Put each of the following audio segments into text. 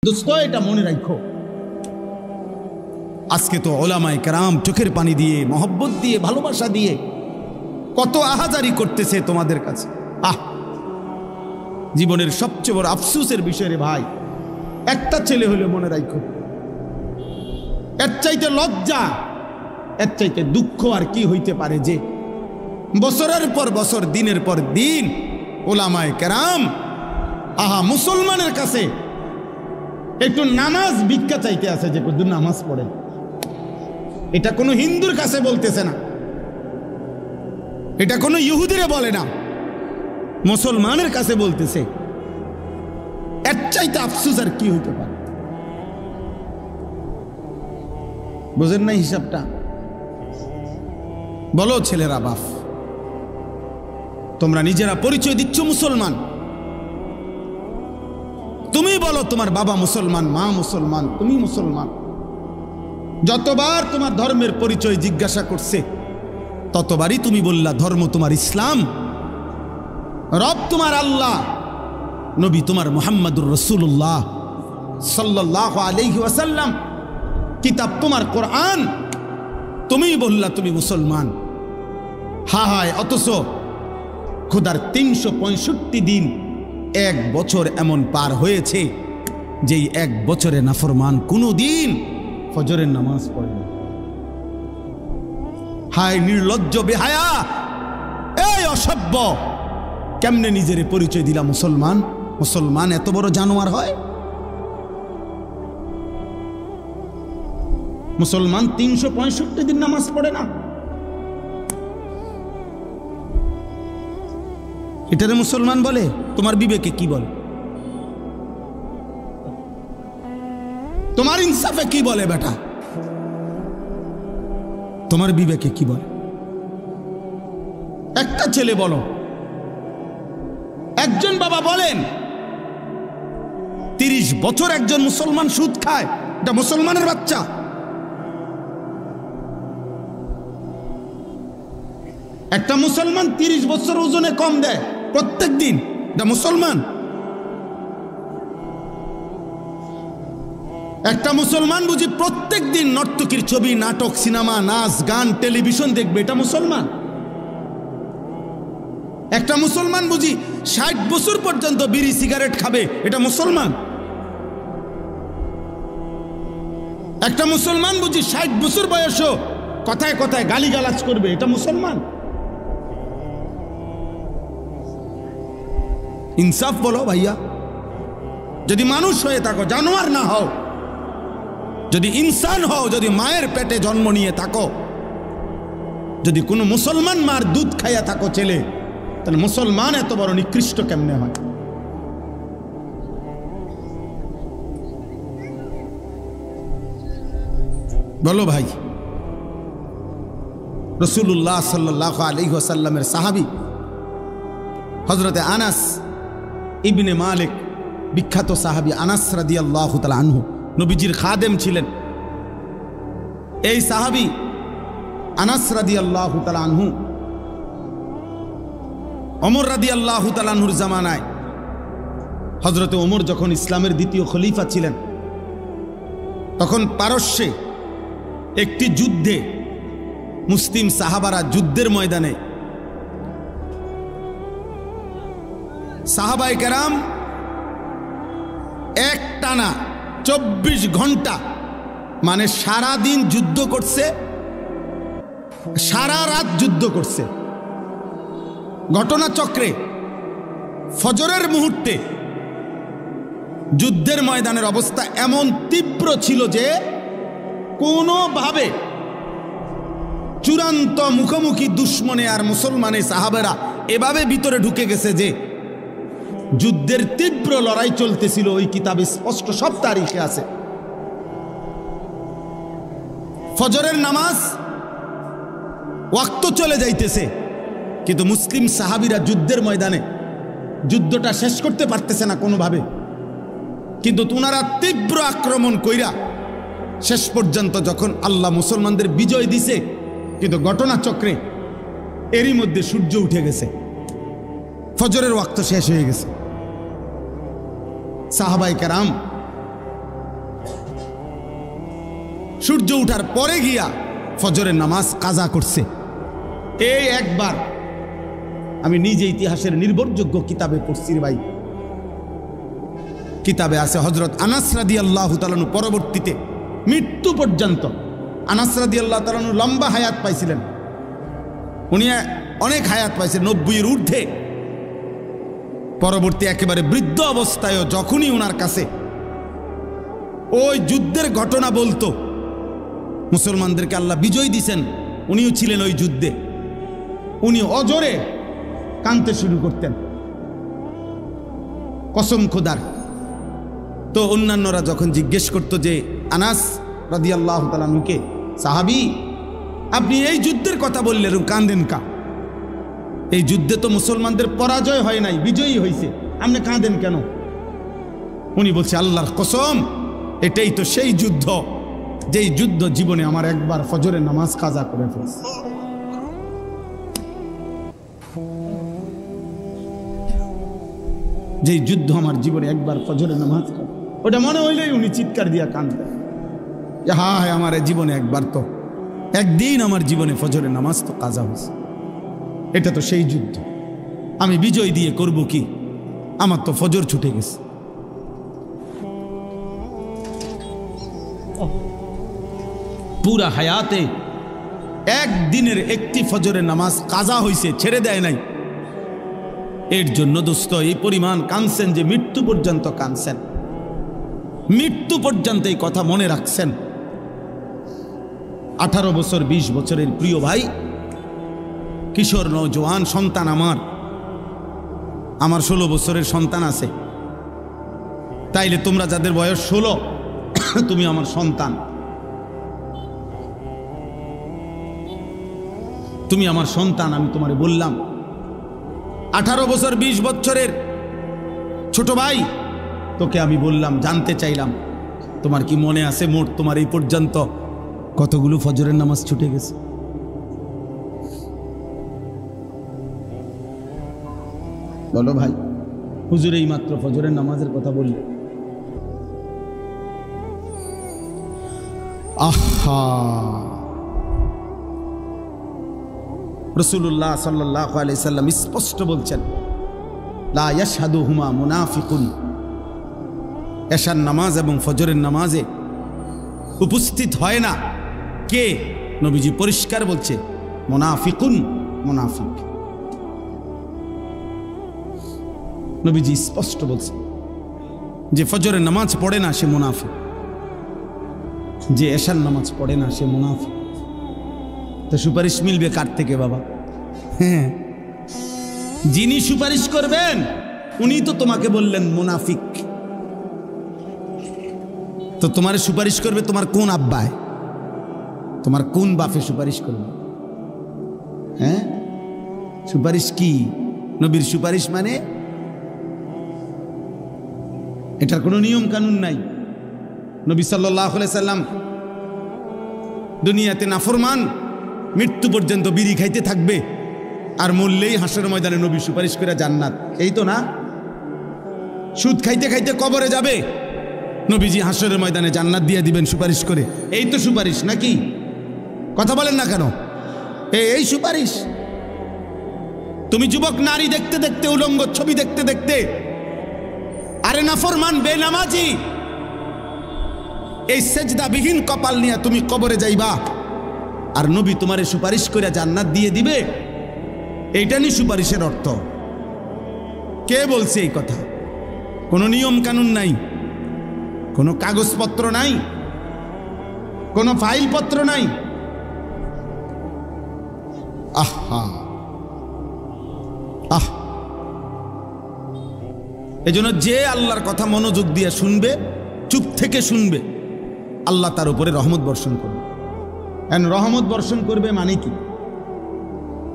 দোস্ত এটা মনে রাখো, আজকে তো ওলামায়ে কেরাম চোখের পানি দিয়ে, মহব্বত দিয়ে, ভালোবাসা দিয়ে কত আহাজারি করতেছে তোমাদের কাছে। জীবনের সবচেয়ে বড় আফসোসের বিষয় রে ভাই, একটা ছেলে হলে মনে রাখো, এর চাইতে লজ্জা, এর চাইতে দুঃখ আর কি হইতে পারে যে বছরের পর বছর, দিনের পর দিন ওলামায়ে কেরাম মুসলমানের কাছে একটু নামাজ ভিক্ষা চাইতে আছে যে কত নামাজ পড়ে। এটা কোনো হিন্দুর কাছে বলতেছে না, এটা কোনো ইহুদিরে বলে না, মুসলমানের কাছে বলতেছে। এর চাইতে আফসোস আর কি হইতে পারে? বুঝেন না হিসাবটা? বলো ছেলেরা, বাপ তোমরা নিজেরা পরিচয় দিচ্ছ মুসলমান, তুমি বলো তোমার বাবা মুসলমান, মা মুসলমান, তুমি মুসলমান। যতবার তোমার ধর্মের পরিচয় জিজ্ঞাসা করছে ততবারই তুমি বললা ধর্ম তোমার ইসলাম, রব তোমার আল্লাহ, নবী তোমার মুহাম্মাদুর রাসূলুল্লাহ সাল্লাল্লাহু আলাইহি ওয়াসাল্লাম, কিতাব তোমার কোরআন, তুমি বললা তুমি মুসলমান। হায়, অথচ খোদার 365 দিন, এক বছর এমন পার হয়েছে যেই এক বছরে নাফরমান কোনো দিন ফজরের নামাজ পড়ে না। হায় নির্লজ্জ, বেহায়া, এই অসভ্য, কেমনে নিজের পরিচয় দিলা মুসলমান? মুসলমান এত বড় জানোয়ার হয়? মুসলমান 365 দিন নামাজ পড়ে না, এটারে মুসলমান বলে? তোমার বিবেকে কি বলে? তোমার ইনসাফে কি বলে বেটা? তোমার বিবেকে কি বলে? একটা ছেলে বলো, একজন বাবা বলেন 30 বছর একজন মুসলমান সুদ খায়, এটা মুসলমানের বাচ্চা? একটা মুসলমান 30 বছর ওজনে কম দেয় প্রত্যেক দিন, এটা মুসলমান? একটা মুসলমান বুঝি প্রত্যেক দিন নর্তকীর ছবি, নাটক, সিনেমা, নাচ, গান, টেলিভিশন দেখবে, এটা মুসলমান? একটা মুসলমান বুঝি 60 বছর পর্যন্ত বিড়ি সিগারেট খাবে, এটা মুসলমান? একটা মুসলমান বুঝি 60 বছর বয়সও কথায় কথায় গালিগালাজ করবে, এটা মুসলমান? ইনসাফ বলো ভাইয়া, যদি মানুষ হয়ে থাকো, জানোয়ার না হও, যদি ইনসান হও, যদি মায়ের পেটে জন্ম নিয়ে থাকো, যদি কোনো মুসলমান মার দুধ খাইয়া থাকো ছেলে, তাহলে মুসলমান এত বড় নিকৃষ্ট কেমনে হয়? বলো ভাই। রাসূলুল্লাহ সাল্লাল্লাহু আলাইহি ওয়াসাল্লামের সাহাবী হযরতে আনাস ইবনে মালিক, বিখ্যাত সাহাবী আনাস রাদিয়াল্লাহু তাআলা আনহু, নবীজির খাদেম ছিলেন। এই সাহাবী আনাস রাদিয়াল্লাহু তাআলা আনহু ওমর রাদিয়াল্লাহু তাআলা আনহুর জামানায়, হযরতে ওমর যখন ইসলামের দ্বিতীয় খলিফা ছিলেন, তখন পারস্যে একটি যুদ্ধে মুসলিম সাহাবারা যুদ্ধের ময়দানে সাহাবায়ে কেরাম একটানা 24 ঘন্টা, মানে সারা দিন যুদ্ধ করছে, সারা রাত যুদ্ধ করছে। ঘটনাচক্রে ফজরের মুহূর্তে যুদ্ধের ময়দানের অবস্থা এমন তীব্র ছিল যে কোনোভাবে চূড়ান্ত মুখোমুখি দুশ্মনে আর মুসলমানে সাহাবেরা এভাবে ভিতরে ঢুকে গেছে যে যুদ্ধের তীব্র লড়াই চলতেছিল। ওই কিতাবে স্পষ্ট সব তারিখে আছে। ফজরের নামাজ ওয়াক্ত চলে যাইতেছে, কিন্তু মুসলিম সাহাবীরা যুদ্ধের ময়দানে যুদ্ধটা শেষ করতে পারতেছে না কোনোভাবে, কিন্তু ওনারা তীব্র আক্রমণ কইরা শেষ পর্যন্ত যখন আল্লাহ মুসলমানদের বিজয় দিছে, কিন্তু ঘটনাচক্রে এরই মধ্যে সূর্য উঠে গেছে, ফজরের ওয়াক্ত শেষ হয়ে গেছে। সাহাবায়ে কেরাম সূর্য উঠার পরে গিয়া ফজরের নামাজ কাজা করছে। এই একবার আমি নিজে ইতিহাসের নির্ভরযোগ্য কিতাবে পড়ছি ভাই, কিতাবে আছে হযরত আনাস রাদিয়াল্লাহু তাআলা পরবর্তীতে মৃত্যু পর্যন্ত, আনাস রাদিয়াল্লাহু তাআলা লম্বা হায়াত পাইছিলেন, উনি অনেক হায়াত পাইছেন 90-এর ঊর্ধ্বে। পরবর্তী একেবারে বৃদ্ধ অবস্থায়ও যখনই ওনার কাছে ওই যুদ্ধের ঘটনা বলতো, মুসলমানদেরকে আল্লাহ বিজয় দিছেন, উনিও ছিলেন ওই যুদ্ধে, উনি অজরে কাঁদতে শুরু করতেন কসম খোদার। তো অন্যান্যরা যখন জিজ্ঞেস করতো যে আনাস রাদিয়াল্লাহু তাআলা আনহুকে, সাহাবী আপনি এই যুদ্ধের কথা বললেন, কাঁদেন কা? এই যুদ্ধে তো মুসলমানদের পরাজয় হয় নাই, বিজয়ী হয়েছে, আপনি কাঁদেন কেন? উনি বলছে আল্লাহর কসম, এটাই তো সেই যুদ্ধ যেই যুদ্ধ জীবনে আমার একবার ফজরের নামাজ কাজা করে ফেলছে। যেই যুদ্ধ আমার জীবনে একবার ফজরের নামাজ, ওটা মনে হইলেই উনি চিৎকার দিয়া কাঁদতেন যে হায় আমার জীবনে একবার তো, একদিন আমার জীবনে ফজরের নামাজ তো কাজা হয়েছে, এটা তো সেই যুদ্ধ, আমি বিজয় দিয়ে করব কি, আমার তো ফজর ছুটে গেছে। পুরা হায়াতে একদিনের একটি ফজরের নামাজ কাজা হয়েছে, ছেড়ে দেয় নাই। এর জন্য দোস্ত এই পরিমাণ কাঁদছেন যে মৃত্যু পর্যন্ত কাঁদছেন, মৃত্যু পর্যন্ত এই কথা মনে রাখছেন। 18 বছর 20 বছরের প্রিয় ভাই, কিশোর নওজোয়ান সন্তান আমার 16 বছরের সন্তান আছে, তাইলে তোমরা যাদের বয়স 16 তুমি আমার সন্তান, তুমি আমার সন্তান। আমি তোমারে বললাম 18 বছর 20 বছরের ছোট ভাই, তোকে আমি বললাম, জানতে চাইলাম তোমার কি মনে আছে মোট তোমার এই পর্যন্ত কতগুলো ফজরের নামাজ ছুটে গেছে? বলো ভাই, হুজুর এই মাত্র ফজরের নামাজের কথা বললে। আহা, রাসূলুল্লাহ সাল্লাল্লাহু আলাইহি সাল্লাম স্পষ্ট বলছেন, লা ইয়াশহাদুহুমা মুনাফিকুন, এশার নামাজ এবং ফজরের নামাজে উপস্থিত হয় না কে? নবীজি পরিষ্কার বলছে, মুনাফিকুন, মুনাফিক। নবীজি স্পষ্ট বলছে যে ফজরের নামাজ পড়ে না সে মুনাফিক, যে এশার নামাজ পড়ে না সে মুনাফিক। তো সুপারিশ মিলবে কার থেকে বাবা? হ্যাঁ, যিনি সুপারিশ করবেন উনি তো তোমাকে বললেন মুনাফিক। তো তোমার সুপারিশ করবে তোমার কোন আব্বায়, তোমার কোন বাপে সুপারিশ করবে? হ্যাঁ, সুপারিশ কি? নবীর সুপারিশ মানে এটার কোনো নিয়ম কানুন নাই। নবী সাল্লাল্লাহু আলাইহি সাল্লাম দুনিয়াতে নাফরমান মৃত্যু পর্যন্ত বিড়ি খাইতে থাকবে, আর মরলেই হাসরের ময়দানে নবী সুপারিশ করে জান্নাত, এই তো না? সুদ খাইতে খাইতে কবরে যাবে, নবীজি হাসরের ময়দানে জান্নাত দিয়ে দিবেন সুপারিশ করে, এই তো সুপারিশ নাকি? কথা বলেন না কেন? এই সুপারিশ। তুমি যুবক নারী দেখতে দেখতে, উলঙ্গ ছবি দেখতে দেখতে, আরে নাফরমান বেনামাজি এই সেজদাবিহীন কপাল নিয়ে তুমি কবরে যাইবা, আর নবী তোমারে সুপারিশ করে জান্নাত দিয়ে দিবে, এইটা নি সুপারিশের অর্থ? কে বলছে এই কথা? কোনো নিয়ম কানুন নাই, কোনো কাগজপত্র নাই, কোনো ফাইলপত্র নাই। আহা আহ, এজন্য যে আল্লাহর কথা মনোযোগ দিয়ে শুনবে, চুপ থেকে শুনবে, আল্লাহ তার উপরে রহমত বর্ষণ করবে। রহমত বর্ষণ করবে মানে কি?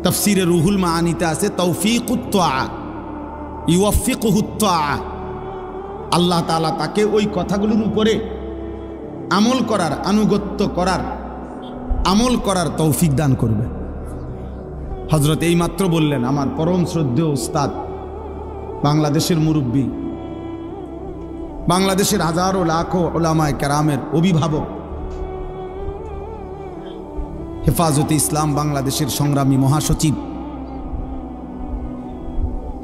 তাফসীরে রুহুল মাআনিতে আছে তৌফিকুত তাআ, ইউওয়াফিকুহুত তাআ, আল্লাহ তাআলা তাকে ওই কথাগুলোর উপরে আমল করার, আনুগত্য করার, আমল করার তৌফিক দান করবে। হযরত এই মাত্র বললেন আমার পরম শ্রদ্ধেয় উস্তাদ, বাংলাদেশের মুরব্বী, বাংলাদেশের হাজারো লাখো উলামায়ে কেরামের অভিভাবক, হেফাজতে ইসলাম বাংলাদেশের সংগ্রামী মহাসচিব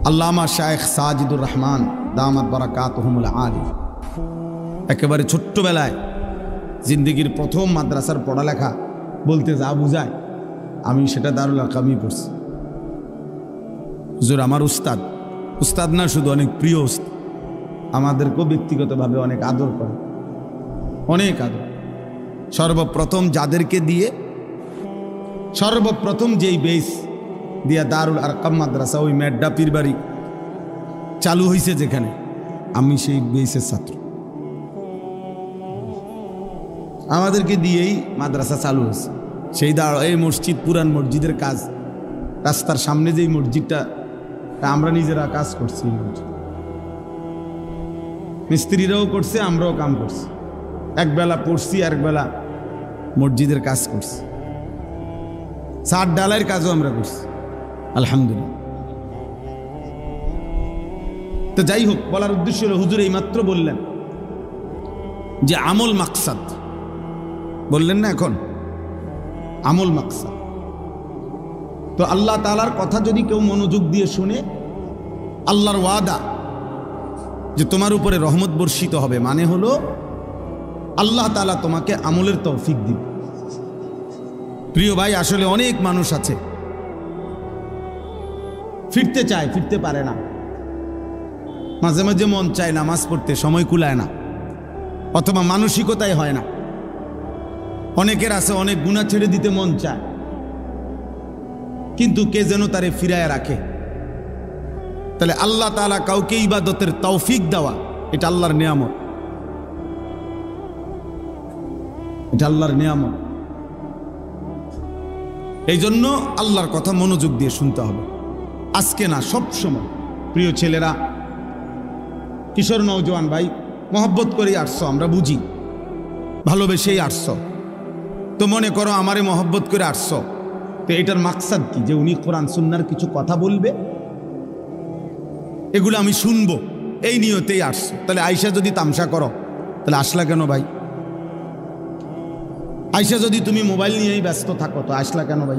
আল্লামা শায়েখ সাজিদুর রহমান দামাত বারাকাতুহুমুল আলী একেবারে ছোট্টবেলায় জিন্দেগির প্রথম মাদ্রাসার পড়ালেখা বলতে যা বুঝায় আমি সেটা দারুল আরকামই পড়ছি। হুজুর আমার উস্তাদ না শুধু অনেক প্রিয় উস্তাদ, আমাদেরকেও ব্যক্তিগতভাবে অনেক আদর করে, অনেক আদর। সর্বপ্রথম যাদেরকে দিয়ে সর্বপ্রথম যেই বেস দিয়া দারুল আরকাম মাদ্রাসা ওই মেড্ডা পীরবাড়ি চালু হয়েছে যেখানে, আমি সেই বেসের ছাত্র। আমাদেরকে দিয়েই মাদ্রাসা চালু হয়েছে। সেই এই মসজিদ পুরান মসজিদের কাজ, রাস্তার সামনে যেই মসজিদটা আমরা নিজেরা কাজ করছি, মিস্ত্রিরাও করছে, আমরাও কাম করছি, একবেলা পড়ছি একবেলা মসজিদের কাজ করছি, ছাদ ডালাইয়ের কাজও আমরা করছি আলহামদুলিল্লাহ। তো যাই হোক, বলার উদ্দেশ্য হলো হুজুর এইমাত্র বললেন যে আমল মাকসাদ, বললেন না এখন আমল মাকসাদ। তো আল্লাহ তাআলার কথা যদি কেউ মনোযোগ দিয়ে শুনে, আল্লাহর ওয়াদা যে তোমার উপরে রহমত বর্ষিত হবে, মানে হলো আল্লাহ তাআলা তোমাকে আমলের তৌফিক দিবে। প্রিয় ভাই, আসলে অনেক মানুষ আছে ফিরতে চায়, ফিরতে পারে না, মাঝে মাঝে মন চায় নামাজ পড়তে, সময় কুলায় না, অথবা মানসিকতাই হয় না। অনেকের আছে অনেক গুনাহ ছেড়ে দিতে মন চায়, কিন্তু কে যেন তারে ফিরায় রাখে। তাহলে আল্লাহ তাআলা কাউকে ইবাদতের তৌফিক দেওয়া, এটা আল্লাহর নিয়ামত, এটা আল্লাহর নিয়ামত। এই জন্য আল্লাহর কথা মনোযোগ দিয়ে শুনতে হবে, আজকে না সব সময়। প্রিয় ছেলেরা, কিশোর নওজোয়ান ভাই, মহব্বত করেই আসছো, আমরা বুঝি, ভালোবেসেই আসছো। তো মনে করো আমারে মহব্বত করে আসছো, তো এটার মাকসাদ কি? যে উনি কোরআন সুন্নাহর কিছু কথা বলবে, এগুলো আমি শুনবো, এই নিয়তেই আসছো। তাহলে আয়সা যদি তামসা করো, তাহলে আসলা কেন ভাই? আয়সা যদি তুমি মোবাইল নিয়েই ব্যস্ত থাকো, তো আসলা কেন ভাই?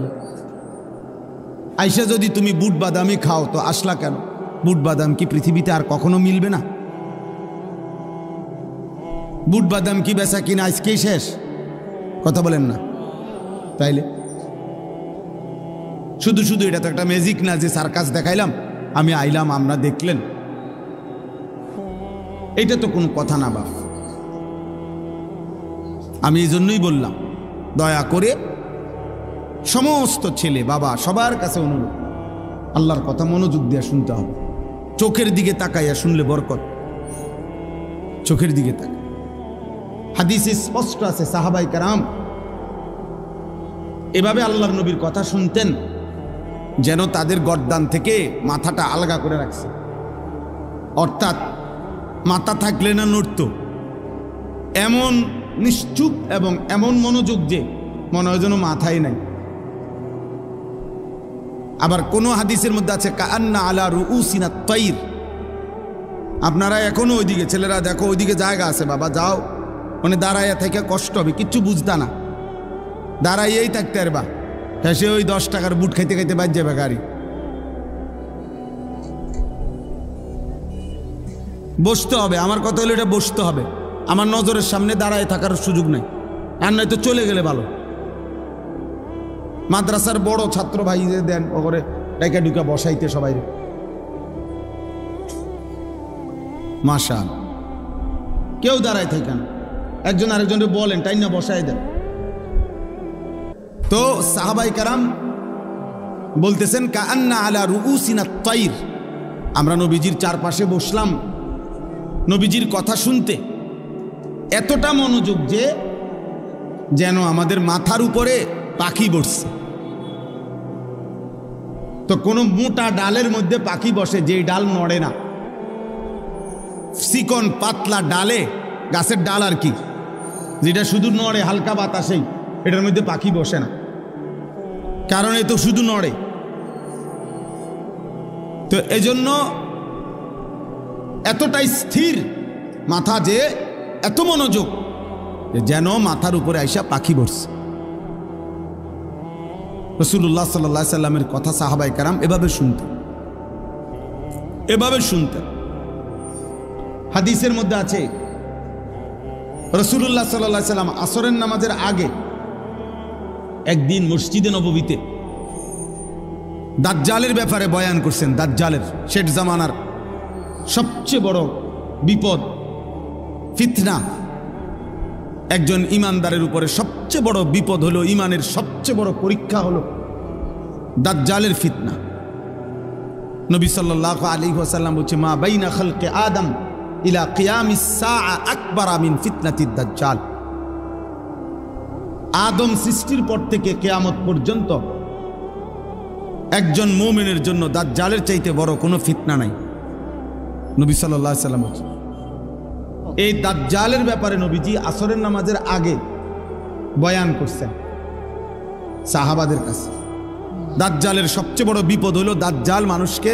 আয়সা যদি তুমি বুট বাদামি খাও, তো আসলা কেন? বুট বাদাম কি পৃথিবীতে আর কখনো মিলবে না? বুট বাদাম কি বেচা কিনা আজকেই শেষ? কথা বলেন না? তাইলে শুধু শুধু এটা তো একটা ম্যাজিক না যে সার্কাস দেখাইলাম, আমি আইলাম, আমরা দেখলেন, এটা তো কোনো কথা না বাপ। আমি এই জন্যই বললাম, দয়া করে সমস্ত ছেলে বাবা সবার কাছে অনুরোধ, আল্লাহর কথা মনোযোগ দিয়ে শুনতে হবে। চোখের দিকে তাকাইয়া শুনলে বরকত, চোখের দিকে তাকাই। হাদিসে স্পষ্ট আছে, সাহাবায়ে কেরাম এভাবে আল্লাহর নবীর কথা শুনতেন যেন তাদের গর্দান থেকে মাথাটা আলগা করে রাখছে, অর্থাৎ মাথা থাকলে না নড়ত, এমন নিশ্চুপ এবং এমন মনোযোগ যে মনে হয় যেন মাথায় নাই। আবার কোন হাদিসের মধ্যে আছে কাআন্না আলা রুউসিনা তাইর। আপনারা এখনো ওইদিকে, ছেলেরা দেখো ওইদিকে জায়গা আছে, বাবা যাও, মানে দাঁড়াইয়া থেকে কষ্ট হবে, কিচ্ছু বুঝতা না, দাঁড়াইয়েই থাকতে পারবা, হেসে ওই 10 টাকার বুট খাইতে খাইতে বাজ যাবে গাড়ি। বসতে হবে, আমার কথা হলো এটা বসতে হবে, আমার নজরের সামনে দাঁড়ায় থাকার সুযোগ নেই, আর নয়তো চলে গেলে ভালো। মাদ্রাসার বড় ছাত্র ভাই দেন ওরে ডাইকা ডুকা বসাইতে সবাই, মাশাআল্লাহ, কেউ দাঁড়ায় থাকেন, একজন আরেকজনকে বলেন তাই না বসাই দেন। তো সাহাবায়ে কেরাম বলতেছেন কাআন্না আলা রুউসিনা তাইর, আমরা নবীজির চারপাশে বসলাম নবীজির কথা শুনতে, এতটা মনোযোগ যে যেন আমাদের মাথার উপরে পাখি বসছে। তো কোনো মোটা ডালের মধ্যে পাখি বসে, যে ডাল নড়ে না, চিকন পাতলা ডালে, গাছের ডাল আর কি, যেটা শুধু নড়ে হালকা বাতাসেই, এটার মধ্যে পাখি বসে না, কারণ এ তো শুধু নড়ে। তো এজন্য এতটাই স্থির মাথা যে এত মনোযোগ যেন মাথার উপরে আইসা পাখি বসছে। রাসূলুল্লাহ সাল্লাল্লাহু আলাইহি সাল্লামের কথা সাহাবায়ে কেরাম এভাবে শুনতেন। হাদিসের মধ্যে আছে রাসূলুল্লাহ সাল্লাল্লাহু আলাইহি সাল্লাম আসরের নামাজের আগে একদিন মসজিদে নববীতে দাজ্জালের ব্যাপারে বয়ান করছেন। দাজ্জালের শেষ জামানার সবচেয়ে বড় বিপদ, ফিতনা। একজন ইমানদারের উপরে সবচেয়ে বড় বিপদ হলো, ইমানের সবচেয়ে বড় পরীক্ষা হলো দাজ্জালের ফিতনা। নবী সাল্লাল্লাহু আলাইহি ওয়াসাল্লাম বলেছে, মা বাইনা খালকে আদম ইলা কিয়ামিস সাআ আকবারা মিন ফিতনাতিদ দাজ্জাল। আদম সৃষ্টির পর থেকে কিয়ামত পর্যন্ত একজন মুমিনের জন্য দাজ্জালের চাইতে বড় কোনো ফিতনা নাই। নবী সাল্লাল্লাহু আলাইহি ওয়াসাল্লাম বলেছেন। এই দাজ্জালের ব্যাপারে নবীজি আসরের নামাজের আগে বয়ান করছেন সাহাবাদের কাছে। দাজ্জালের সবচেয়ে বড় বিপদ হলো দাজ্জাল মানুষকে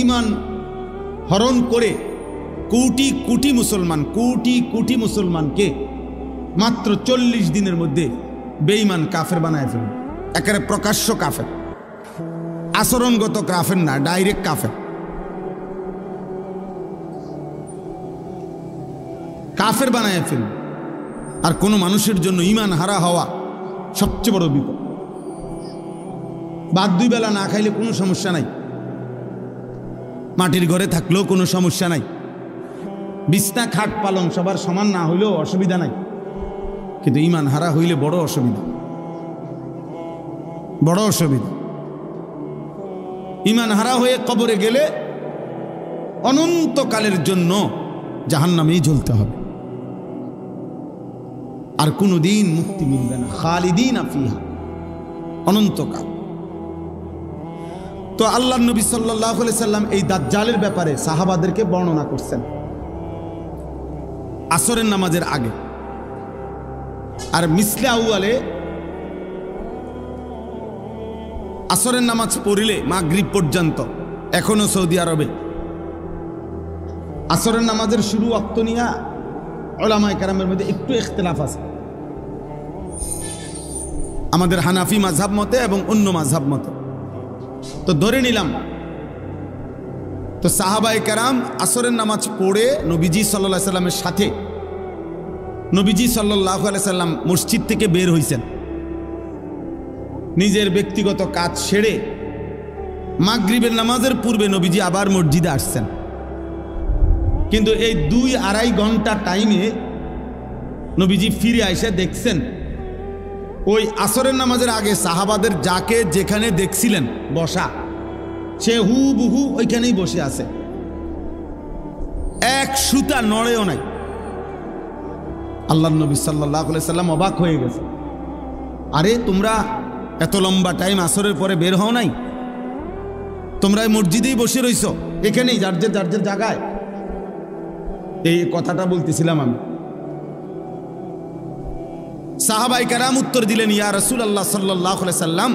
ঈমান হরণ করে কোটি কোটি মুসলমানকে মাত্র 40 দিনের মধ্যে বেঈমান কাফের বানায় ফেলবে। একেবারে প্রকাশ্য কাফের, আচরণগত কাফের না, ডাইরেক্ট কাফের বানায় ফেলবে। আর কোনো মানুষের জন্য ঈমান হারা হওয়া সবচেয়ে বড় বিপদ। বাদ 2 বেলা না খাইলে কোনো সমস্যা নাই, মাটির ঘরে থাকলেও কোনো সমস্যা নাই, বিছনা খাট পালং সবার সমান না হইলেও অসুবিধা নাই, কিন্তু ঈমান হারা হইলে বড় অসুবিধা। ঈমান হারা হয়ে কবরে গেলে অনন্তকালের জন্য জাহান্নামেই জ্বলতে হবে, আর কোনোদিন মুক্তি মিলবে না। খালিদিনা ফিহা, অনন্তকাল। তো আল্লাহর নবী সাল্লাল্লাহু আলাইহি সাল্লাম এই দাজ্জালের ব্যাপারে সাহাবাদেরকে বর্ণনা করছেন আসরের নামাজের আগে। আর মিসলে আউয়ালে আসরের নামাজ পড়িলে মাগরিব পর্যন্ত এখনো সৌদি আরবে আসরের নামাজের শুরু ওয়াক্ত নিয়ে উলামায়ে কেরামের মধ্যে একটু ইখতিলাফ আছে। আমাদের হানাফি মাযহাব মতে এবং অন্য মাযহাব মতে। তো ধরে নিলাম তো সাহাবায়ে কেরাম আসরের নামাজ পড়ে নবীজি সাল্লাল্লাহু আলাইহি সাল্লামের সাথে নবীজি সাল্লাল্লাহু আলাইহি সাল্লাম মসজিদ থেকে বের হইছেন, নিজের ব্যক্তিগত কাজ সেরে মাগরিবের নামাজের পূর্বে নবীজি আবার মসজিদে আসছেন। কিন্তু এই 2-2.5 ঘন্টা টাইমে নবীজি ফিরে এসে দেখছেন ওই আসরের নামাজের আগে সাহাবাদের যাকে যেখানে দেখছিলেন বসা, সে হুবহু ওইখানেই বসে আছে, এক সুতা নড়েও নাই। আল্লাহর নবী সাল্লাল্লাহু আলাইহি সাল্লাম অবাক হয়ে গেছে, আরে তোমরা এত লম্বা টাইম আসরের পরে বের হও নাই, তোমরা মসজিদেই বসে রইছো, এখানেই যার যার জায়গায়। এই কথাটা বলতেছিলাম আমি। সাহাবায়ে কেরাম উত্তর দিলেন, ইয়া রাসূলুল্লাহ সাল্লাল্লাহু আলাইহি সাল্লাম,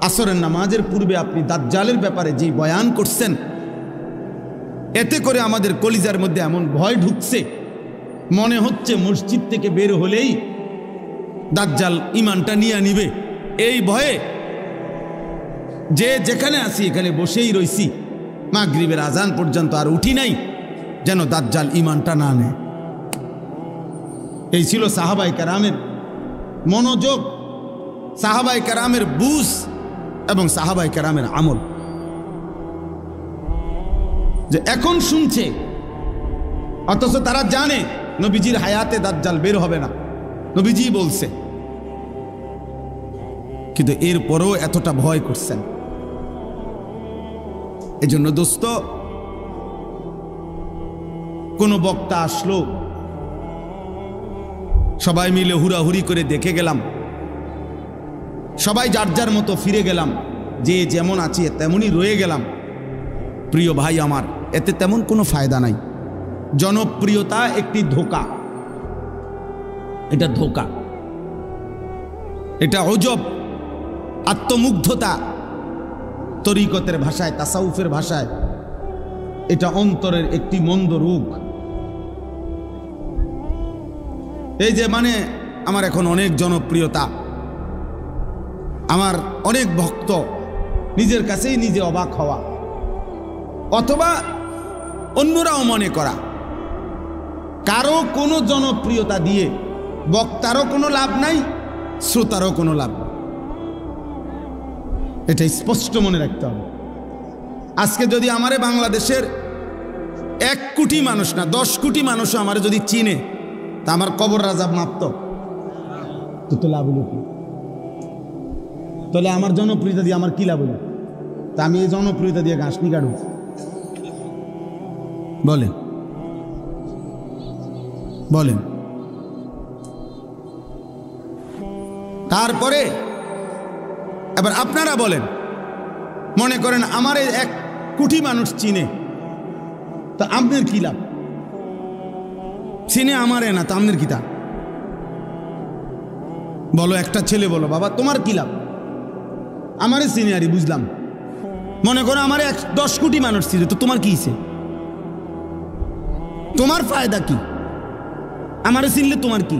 আসরের নামাজের পূর্বে আপনি দাজ্জালের ব্যাপারে যে বয়ান করছেন, এতে করে আমাদের কলিজার মধ্যে এমন ভয় ঢুকছে, মনে হচ্ছে মসজিদ থেকে বের হলেই দাজ্জাল ঈমানটা নিয়ে নিবে। এই ভয়ে যে যেখানে আছি এখানে বসেই রইছি, মাগরিবের আজান পর্যন্ত আর উঠি নাই, যেন দাজ্জাল ঈমানটা না নেয়। এই ছিল সাহাবায়ে কেরামের মনোযোগ, সাহাবায়ে কেরামের বুঝ এবং সাহাবায়ে কেরামের আমল। যে এখন শুনছে অথচ তারা জানে নবীজির হায়াতে দাজ্জাল বের হবে না, নবীজি বলছে, কিন্তু এরপরও এতটা ভয় করছেন। এজন্য দোস্ত, কোন বক্তা আসলো, সবাই মিলে হুড়াহুড়ি করে দেখে গেলাম, সবাই যার যার মতো ফিরে গেলাম, যে যেমন আছে তেমনই রয়ে গেলাম। প্রিয় ভাই আমার, এতে তেমন কোনো ফায়দা নাই। জনপ্রিয়তা একটি ধোঁকা, এটা ধোঁকা, এটা অজব, আত্মমুগ্ধতা, তরিকতের ভাষায়, তাসাউফের ভাষায় এটা অন্তরের একটি মন্দ রোগ। এই যে মানে আমার এখন অনেক জনপ্রিয়তা, আমার অনেক ভক্ত, নিজের কাছেই নিজে অবাক হওয়া, অথবা অন্যরাও মনে করা কারো কোনো জনপ্রিয়তা দিয়ে বক্তারও কোনো লাভ নাই, শ্রোতারও কোনো লাভ। এটা স্পষ্ট মনে রাখতে হবে। আজকে যদি আমারে বাংলাদেশের 1 কোটি মানুষ না 10 কোটি মানুষও আমার যদি চিনে, তা আমার কবর রাজাব মাপত তো লাভ হলো কি? তাহলে আমার জনপ্রিয়তা দিয়ে আমার কি লাভ হলো? তা আমি এই জনপ্রিয়তা দিয়ে ঘাস নি কাটব? বলেন বলেন। তারপরে এবার আপনারা বলেন, মনে করেন আমার 1 কোটি মানুষ চিনে, তা আপনার কি লাভ? চিনে আমারে না, তা আপনার কি তা? বলো, একটা ছেলে বলো, বাবা তোমার কি লাভ? আমারে চিনে আরি বুঝলাম। মনে করো আমার 10 কোটি মানুষ চিনে, তো তোমার কি হিসে? তোমার ফায়দা কি? আমারে চিনলে তোমার কি?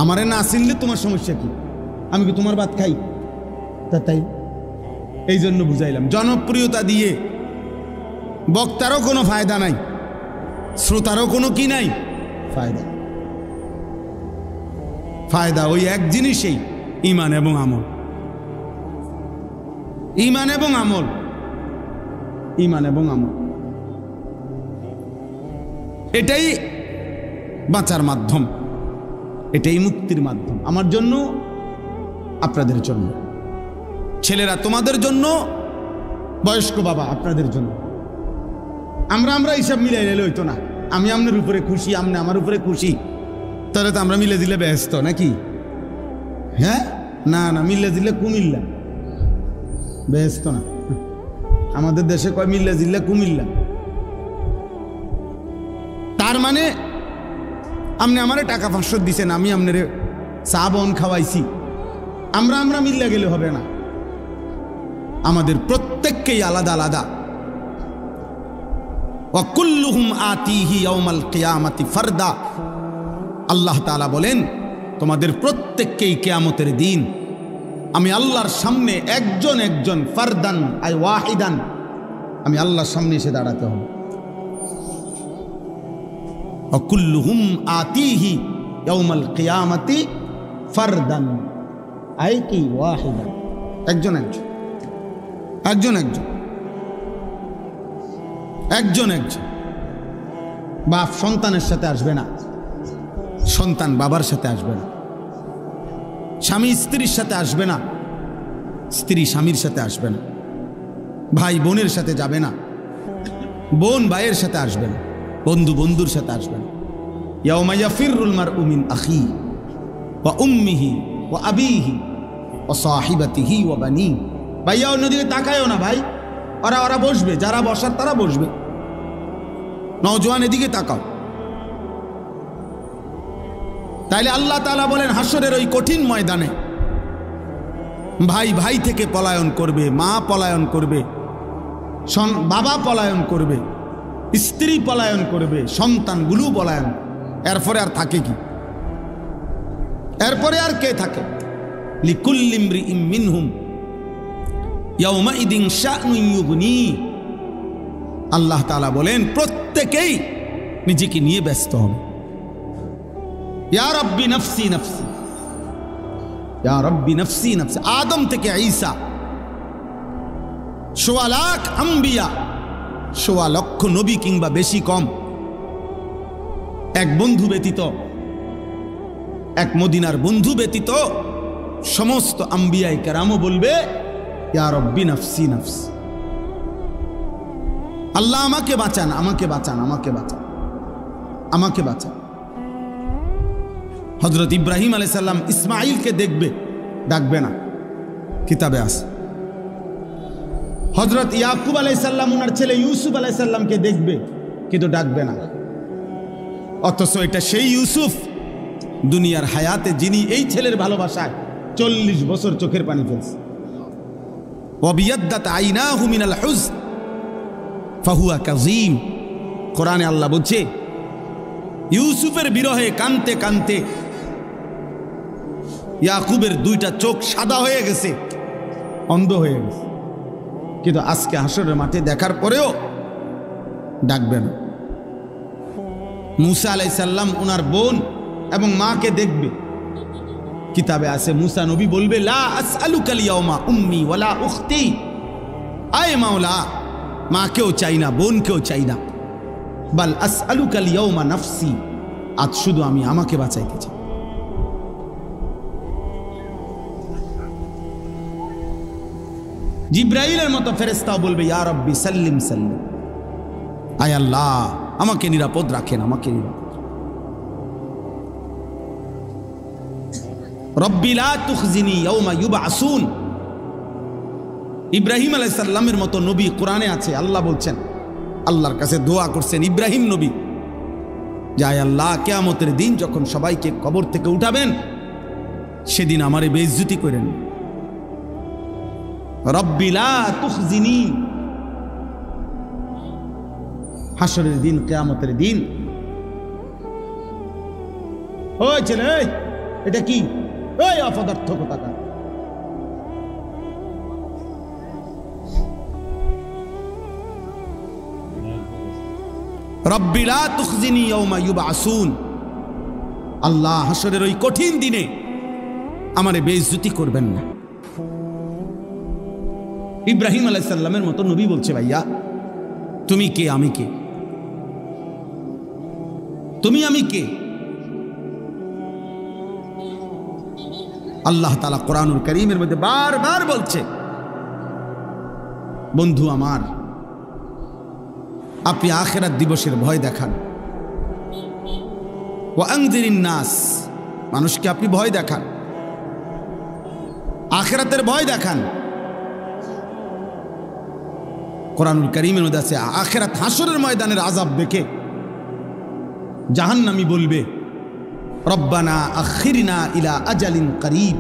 আমারে না চিনলে তোমার সমস্যা কি? আমি কি তোমার ভাত খাই? তাই এই জন্য বুঝাইলাম, জনপ্রিয়তা দিয়ে বক্তারও কোনো ফায়দা নাই, শ্রোতারও কোনো কি নাই ফায়দা। ফায়দা ওই এক জিনিসেই, ঈমান এবং আমল। ঈমান এবং আমল, ঈমান এবং আমল, এটাই বাঁচার মাধ্যম, এটাই মুক্তির মাধ্যম। আমার জন্য, আপনাদের জন্য, ছেলেরা তোমাদের জন্য, বয়স্ক বাবা আপনাদের জন্য। আমরা হিসাব মিলাই নিলে হইতো না। আমি আপনার উপরে খুশি, আপনি আমার উপরে খুশি, তাহলে তো আমরা মিলে দিলে ব্যস্ত নাকি? হ্যাঁ, না না, মিলে দিলে কুমিল্লা, ব্যস্ত না। আমাদের দেশে কয় মিল্লা জিল্লা কুমিল্লা। তার মানে আপনি আমারে টাকা 500 দিছেন, আমি আপনার চা বন খাওয়াইছি, আমরা মিল্লা গেলে হবে না। আমাদের প্রত্যেককেই আলাদা আলাদা। ওয়া কুল্লুহুম আতিহি ইয়াউমাল কিয়ামাতি ফারদা। আল্লাহ তাআলা বলেন, তোমাদের প্রত্যেককেই কিয়ামতের দিন আমি আল্লাহর সামনে একজন একজন, ফারদান আই ওয়াহিদান, আমি আল্লাহর সামনে এসে দাঁড়াতে হবে। ওয়া কুল্লুহুম আতিহি ইয়াউমাল কিয়ামাতি ফারদান আই কি ওয়াহিদান, একজন একজন, একজন একজন, একজন একজন। বাপ সন্তানের সাথে আসবে না, সন্তান বাবার সাথে আসবে না, স্বামী স্ত্রীর সাথে আসবে না, স্ত্রী স্বামীর সাথে আসবে না, ভাই বোনের সাথে যাবে না, বোন ভাইয়ের সাথে আসবে না, বন্ধু বন্ধুর সাথে আসবে না। ইয়াউমা ইয়াফিরুল মারউ মিন আখি ওয়া উম্মিহি ওয়া আবিহি ওয়া সাহিবাতিহি ওয়া বানি। ভাইয়া অন্যদিকে তাকায়ও না ভাই, ওরা বসবে, যারা বসার তারা বসবে। নওজোয়ান এদিকে তাকাও। তাইলে আল্লাহ তাআলা বলেন, হাসরের ওই কঠিন ময়দানে ভাই ভাই থেকে পলায়ন করবে, মা পলায়ন করবে, বাবা পলায়ন করবে, স্ত্রী পলায়ন করবে, সন্তানগুলো পলায়ন। এরপরে আর থাকে কি? এরপরে আর কে থাকে? লিকুল্লি ইমরিইম মিনহুম ইয়াউমাইদিন শা'নুন ইউগনি। আল্লাহ তাআলা বলেন, প্রত্যেকেই নিজেকে নিয়ে ব্যস্ত হবে। ইয়া রাব্বি নফসি নফসি, ইয়া রাব্বি নফসি নফসি। আদম থেকে ঈসা, ১৬ লাখ আম্বিয়া, ১৬ লক্ষ নবী কিংবা বেশি কম, এক বন্ধু ব্যতীত, এক মদিনার বন্ধু ব্যতীত সমস্ত আম্বিয়ায়ে কেরামও বলবে, ইয়া রাব্বি নফসি নফসি। আল্লাহ আমাকে বাঁচান, আমাকে বাঁচান, আমাকে বাঁচান, আমাকে বাঁচান। হযরত ইব্রাহিম আলাইহিস সালাম ইসমাঈলকে দেখবে, ডাকবে না, কিতাবে আছে। হযরত ইয়াকুব আলাইহিস সালাম ওনার ছেলে ইউসুফ আলাইহিস সালামকে দেখবে, কিন্তু ডাকবে না। অথচ এটা সেই ইউসুফ দুনিয়ার হায়াতে, যিনি এই ছেলের ভালোবাসায় 40 বছর চোখের পানি ফেলছে। ওয়াবিয়াদ্দাত আইনাহু মিনাল হুজন ফাহুয়া কাযীম। কোরআনে আল্লাহ বলছে, ইউসুফের বিরহে কানতে কানতে ইয়াকুবের দুইটা চোখ সাদা হয়ে গেছে, অন্ধ হয়ে গেছে, কিন্তু আজকে হাসরের মাঠে দেখার পরেও ডাকবে না। মুসা আলাইহিস সালাম ওনার বোন এবং মাকে দেখবে, কিতাবে আছে মুসা নবী বলবে লা আসআলুকাল ইয়াউমা উম্মি ওয়ালা উখতি, আয় মাওলা মাকেও চাই না বোনকেও চাই না, বাল আসআলুকাল ইয়াউমা নাফসি, আজ শুধু আমি আমাকে বাঁচাইতে চাই। জিব্রাইলের মতো ফেরেশতাও বলবে ইয়া রাব্বি সাল্লিম সাল্লিম, আয় আল্লাহ আমাকে নিরাপদ রাখেন, আমাকে নিরাপদ। রব্বি লা তুখজিনি ইয়াউমা ইউবআসুন। ইব্রাহিম আলাইহিস সালামের মতো নবী কোরআনে আছে, আল্লাহ বলছেন, আল্লাহর কাছে দোয়া করছেন ইব্রাহিম নবী, যায় আল্লাহ কিয়ামতের দিন যখন সবাইকে কবর থেকে উঠাবেন সেদিন আমারে বেইজ্জতি করেন। রব্বি লা তুখজিনি, হাসরের দিন, কিয়ামতের দিন। ওই ছেলে এটা কি, ওই অপদার্থ কোথাকার। রব্বি লা তুখজিনি ইয়াউমা ইউবআসুন, আল্লাহ হাসরের ওই কঠিন দিনে আমারে বেইজ্জতি করবেন না। ইব্রাহিম আলাইহিস সালামের মতো নবী বলছে ভাইয়া তুমি কে আমি কে, তুমি আমি কে। আল্লাহ তাআলা কোরআনুল কারীমের মধ্যে বারবার বলছে বন্ধু আমার আপনি আখিরাত দিবসের ভয় দেখান, ওয়া আনজিরিন নাস, মানুষকে আপনি ভয় দেখান, আখিরাতের ভয় দেখান। কোরআনুল কারীমের মধ্যে আছে আখিরাত হাসরের ময়দানের আযাব দেখে জাহান্নামী বলবে রব্বানা আখিরনা ইলা আজালিন করিব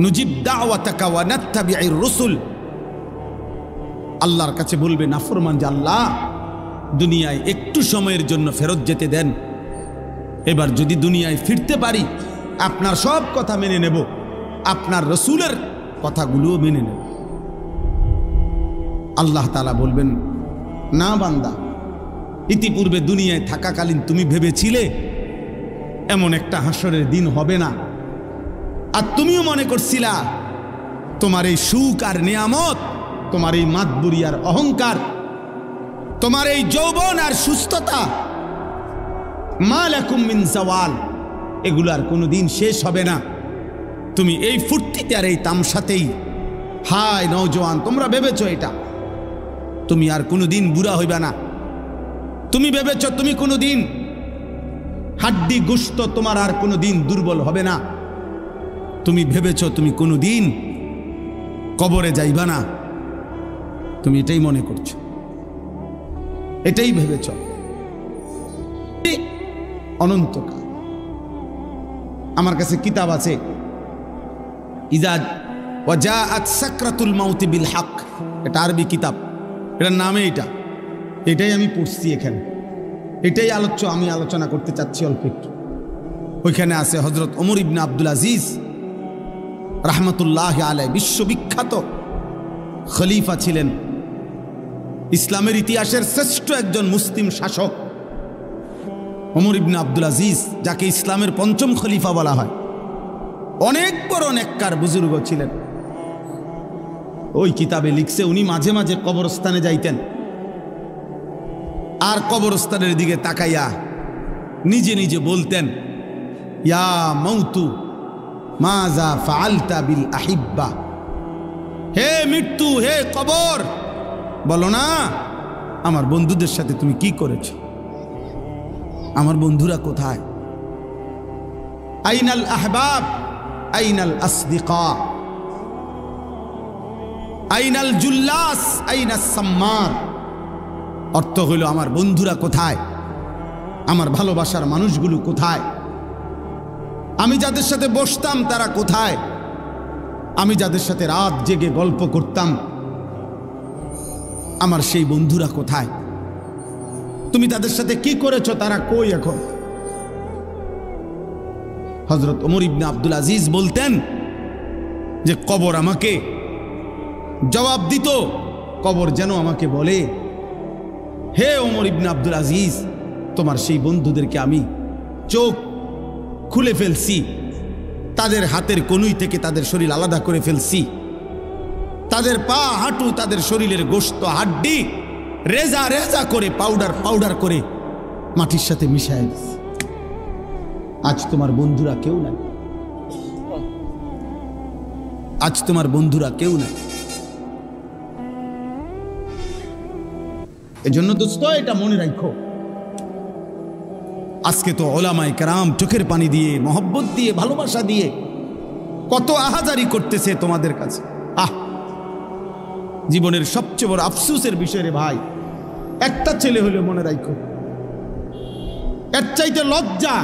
নুজিব দাওয়াতাকা ওয়া নাত্তাবি'ir রুসুল। আল্লাহর কাছে বলবে নাফরমান যে আল্লাহ দুনিয়ায় একটু সময়ের জন্য ফেরত যেতে দেন, এবার যদি দুনিয়ায় ফিরতে পারি আপনার সব কথা মেনে নেব, আপনার রসুলের কথাগুলোও মেনে নেব। আল্লাহ তাআলা বলবেন না বান্দা, ইতিপূর্বে দুনিয়ায় থাকাকালীন তুমি ভেবেছিলে এমন একটা হাসরের দিন হবে না, আর তুমিও মনে করছিলা তোমার এই সুখ আর নিয়ামত, তোমার এই মাতবুরি আর অহংকার, তোমার এই যৌবন আর সুস্থতা, মা লাকুম মিন জাওয়াল, এগুলো আর কোনোদিন শেষ হবে না। তুমি এই ফুর্তিতে আর এই তামসাতেই, হায় নওজোয়ান তোমরা ভেবেছ এটা, তুমি আর কোনোদিন বুড়া হইবা না। তুমি ভেবেছ তুমি কোনোদিন হাড্ডি গোশত তোমার আর কোনোদিন দুর্বল হবে না। তুমি ভেবেছ তুমি কোনোদিন কবরে যাইবা না। তুমি এটাই মনে করছো, এটাই ভেবেছ। অনন্তকাল। আমার কাছে কিতাব আছে ইজা ওয়াজাআত সাকরাতুল মাউত বিল হক, এটা আরবি কিতাব, এটার নামে এটাই আমি পড়ছি এখানে, এটাই আমি আলোচনা করতে চাচ্ছি অল্প একটু। ওইখানে আছে হযরত ওমর ইবনে আব্দুল আজিজ রাহমাতুল্লাহি আলাইহি, বিশ্ববিখ্যাত খলিফা ছিলেন, ইসলামের ইতিহাসের শ্রেষ্ঠ একজন মুসলিম শাসক ওমর ইবনে আব্দুল আজিজ, যাকে ইসলামের পঞ্চম খলিফা বলা হয়। অনেক বড় নেককার বুজুর্গ ছিলেন। ওই কিতাবে লিখছে উনি মাঝে মাঝে কবরস্থানে যাইতেন, আর কবরস্থানের দিকে তাকাইয়া নিজে নিজে বলতেন ইয়া মাউতু মাজা ফাআলতা বিল আহিব্বা, হে মৃত্যু, হে কবর, বলো না আমার বন্ধুদের সাথে তুমি কি করেছ, আমার বন্ধুরা কোথায়? আইনাল আহবাব আইনাল আসদিকা আইনাল জুল্লাস আইনাস সাম্মার। অর্থ হইল আমার বন্ধুরা কোথায়, আমার ভালোবাসার মানুষগুলো কোথায়, আমি যাদের সাথে বসতাম তারা কোথায়, আমি যাদের সাথে রাত জেগে গল্প করতাম আমার সেই বন্ধুরা কোথায়? তুমি তাদের সাথে কি করেছো, তারা কই এখন? হযরত ওমর ইবনে আব্দুল আজিজ বলতেন যে কবর আমাকে জবাব দিত, কবর যেন আমাকে বলে, হে ওমর ইবনে আব্দুল আজিজ, তোমার সেই বন্ধুদেরকে আমি চোখ খুলে ফেলছি, তাদের হাতের কনুই থেকে তাদের শরীর আলাদা করে ফেলছি, তাদের পা হাঁটু তাদের শরীরের গোশত হাড্ডি রেজা রেজা করে পাউডার করে মাটির সাথে মিশায় দিছি। আজ তোমার বন্ধুরা কেউ নাই, আজ তোমার বন্ধুরা কেউ নাই। এজন্য দোস্ত এটা মনে রাখো, আজকে তো ওলামায়ে কেরাম চোখের পানি দিয়ে, মহব্বত দিয়ে, ভালোবাসা দিয়ে কত আহাজারি করতেছে তোমাদের কাছে। জীবনের সবচেয়ে বড় আফসোসের বিষয় রে ভাই, একটা ছেলে হলে মনে রাখো, এর চাইতে লজ্জা,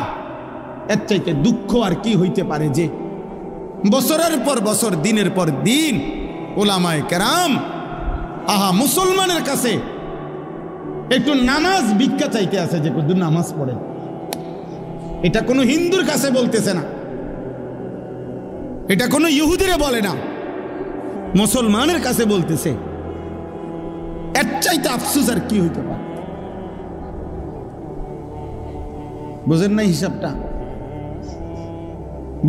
এর চাইতে দুঃখ আর কি হইতে পারে যে বছরের পর বছর, দিনের পর দিন ওলামায়ে কেরাম মুসলমানের কাছে একটু নামাজ ভিক্ষা চাইতে আছে, যে কত নামাজ পড়ে। এটা কোনো হিন্দুর কাছে বলতেছে না, এটা কোনো ইহুদিরে বলে না, মুসলমানের কাছে বলতেছে। এর চাইতে আফসোস আর কি হইতে পারে? বুঝেন না হিসাবটা?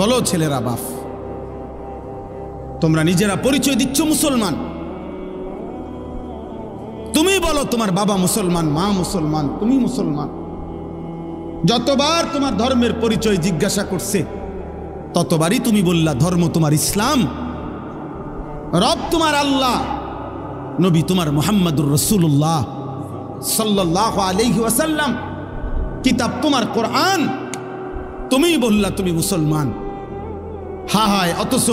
বলো ছেলেরা, বাপ তোমরা নিজেরা পরিচয় দিচ্ছ মুসলমান, তুমি বলো তোমার বাবা মুসলমান, মা মুসলমান, তুমি মুসলমান। যতবার তোমার ধর্মের পরিচয় জিজ্ঞাসা করছে ততবারই তুমি বললা ধর্ম তোমার ইসলাম, রব তোমার আল্লাহ, নবী তোমার মুহাম্মদুর রাসূলুল্লাহ সাল্লাল্লাহু আলাইহি ওয়াসাল্লাম, কিতাব তোমার কোরআন, তুমি বললা তুমি মুসলমান। হায়, অথচ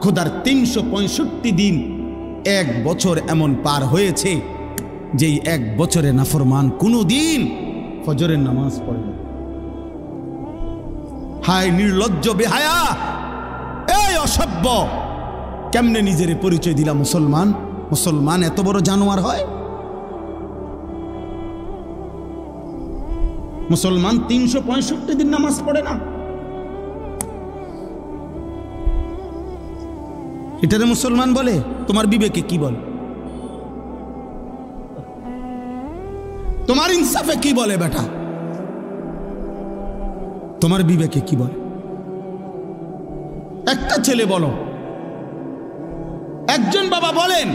খোদার 365 দিন, এক বছর এমন পার হয়েছে যেই এক বছরে নাফরমান কোনো দিন ফজরের নামাজ পড়ে না। হায় নির্লজ্জ, বেহায়া, এই অসভ্য, কেমনে নিজের পরিচয় দিলা মুসলমান? মুসলমান এত বড় জানোয়ার হয়? মুসলমান 365 দিন নামাজ পড়ে না, এটারে মুসলমান বলে? তোমার বিবেকে কি বলে? তোমার ইনসাফে কি বলে বেটা? তোমার বিবেকে কি বলে? একটা ছেলে বলো, একজন বাবা বলেন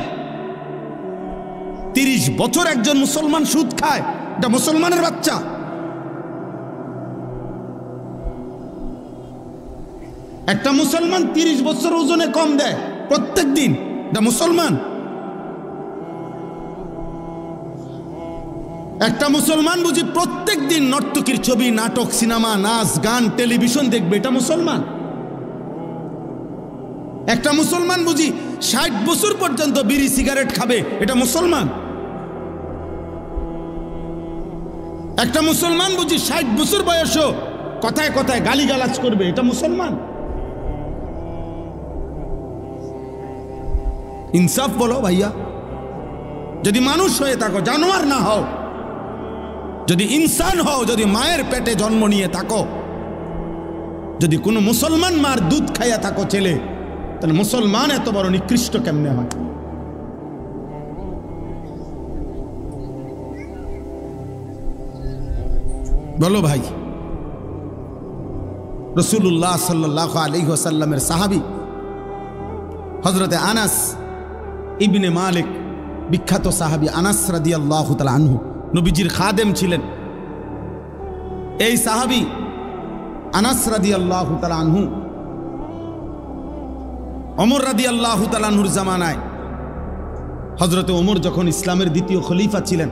30 বছর একজন মুসলমান সুদ খায়, এটা মুসলমানের বাচ্চা? একটা মুসলমান 30 বছর ওজনে কম দেয় প্রত্যেক দিন, এটা মুসলমান? একটা মুসলমান বুঝি প্রত্যেক দিন নর্তকীর ছবি, নাটক, সিনেমা, নাচ, গান, টেলিভিশন দেখবে, এটা মুসলমান? একটা মুসলমান বুঝি 60 বছর পর্যন্ত বিড়ি সিগারেট খাবে, এটা মুসলমান? একটা মুসলমান বুঝি 60 বছর বয়সও কথায় কথায় গালিগালাজ করবে, এটা মুসলমান? ইনসাফ বলো ভাইয়া, যদি মানুষ হয়ে থাকো, জানোয়ার না হও, যদি ইনসান হও, যদি মায়ের পেটে জন্ম নিয়ে থাকো, যদি কোনো মুসলমান মার দুধ খাইয়া থাকো ছেলে, তাহলে মুসলমান এত বড় নিকৃষ্ট কেমনে হয়? বলো ভাই। রাসূলুল্লাহ সাল্লাল্লাহু আলাইহি ওয়াসাল্লামের সাহাবী হযরতে আনাস ইবনে মালিক, বিখ্যাত সাহাবী আনাস রাদিয়াল্লাহু তাআলা আনহু, নবীজির খাদেম ছিলেন। এই সাহাবী আনাস রাদিয়াল্লাহু তাআলা আনহু ওমর রাদিয়াল্লাহু তাআলা আনহুর জামানায়, হযরতে ওমর যখন ইসলামের দ্বিতীয় খলিফা ছিলেন,